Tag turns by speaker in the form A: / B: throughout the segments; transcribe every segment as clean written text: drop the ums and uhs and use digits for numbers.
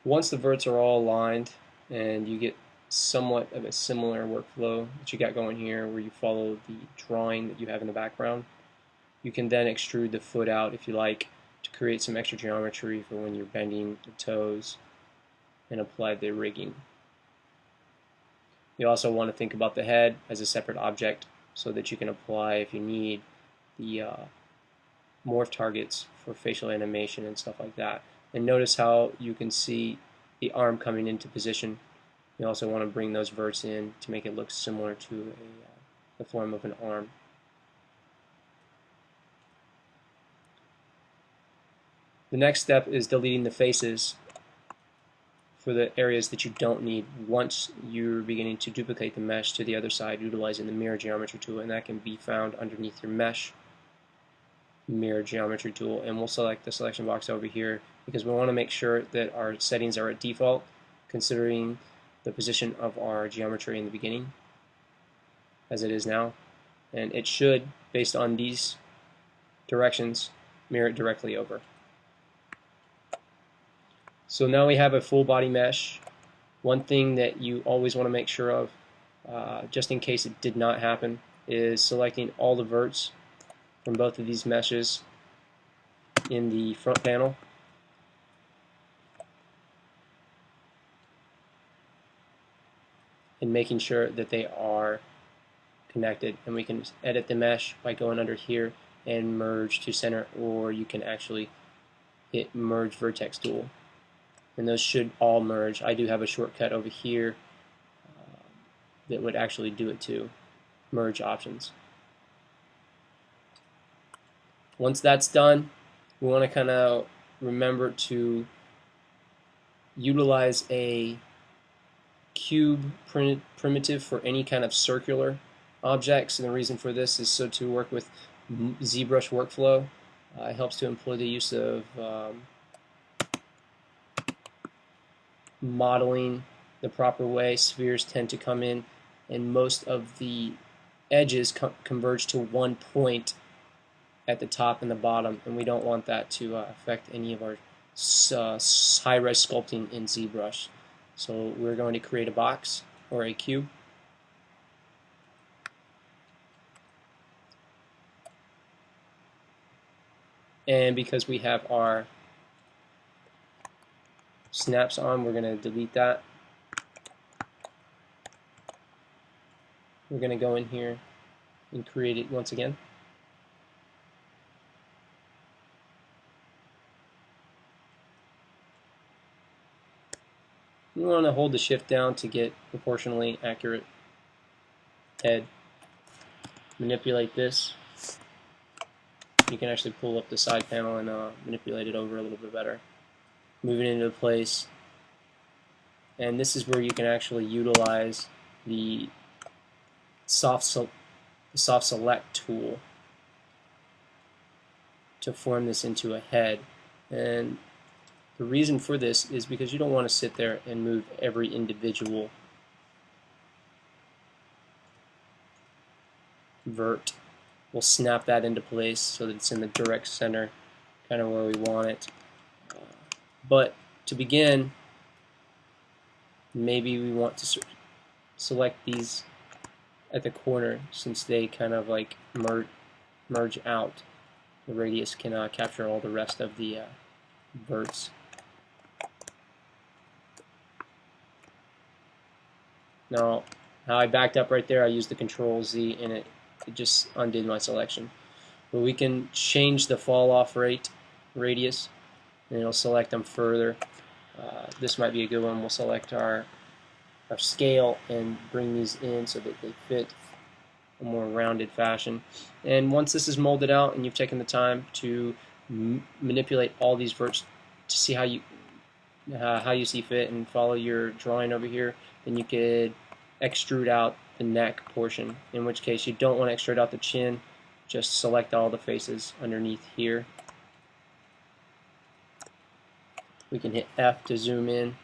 A: Once the verts are all aligned and you get somewhat of a similar workflow that you got going here where you follow the drawing that you have in the background, you can then extrude the foot out if you like to create some extra geometry for when you're bending the toes and apply the rigging. You also want to think about the head as a separate object so that you can apply, if you need, the morph targets for facial animation and stuff like that. And notice how you can see the arm coming into position. You also want to bring those verts in to make it look similar to the form of an arm. The next step is deleting the faces for the areas that you don't need once you're beginning to duplicate the mesh to the other side utilizing the mirror geometry tool, and that can be found underneath your mesh mirror geometry tool. And we'll select the selection box over here because we want to make sure that our settings are at default considering the position of our geometry in the beginning as it is now, and it should, based on these directions, mirror it directly over. So now we have a full body mesh. One thing that you always want to make sure of, just in case it did not happen, is selecting all the verts from both of these meshes in the front panel. And making sure that they are connected. And we can edit the mesh by going under here and merge to center, or you can actually hit merge vertex tool. And those should all merge. I do have a shortcut over here that would actually do it too. Merge options. Once that's done, we want to kind of remember to utilize a cube primitive for any kind of circular objects, and the reason for this is so to work with ZBrush workflow. It helps to employ the use of modeling the proper way. Spheres tend to come in and most of the edges converge to one point at the top and the bottom, and we don't want that to affect any of our high-res sculpting in ZBrush. So we're going to create a box or a cube. And because we have our snaps on, we're going to delete that. We're going to go in here and create it once again. We want to hold the shift down to get proportionally accurate head. Manipulate this. You can actually pull up the side panel and manipulate it over a little bit better. Move it into place. And this is where you can actually utilize the soft select tool to form this into a head. And the reason for this is because you don't want to sit there and move every individual vert. We'll snap that into place so that it's in the direct center, kind of where we want it. But to begin, maybe we want to select these at the corner since they kind of like merge out. The radius can capture all the rest of the verts. Now, how I backed up right there, I used the Control Z and it just undid my selection. But we can change the fall off radius and it'll select them further. This might be a good one. We'll select our scale and bring these in so that they fit a more rounded fashion. And once this is molded out and you've taken the time to manipulate all these verts to see how you see fit and follow your drawing over here, then you could extrude out the neck portion, in which case you don't want to extrude out the chin. Just select all the faces underneath here. We can hit F to zoom in,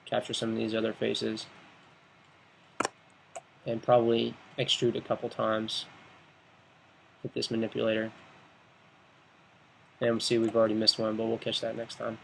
A: capture some of these other faces, and probably extrude a couple times with this manipulator. And see, we've already missed one, but we'll catch that next time.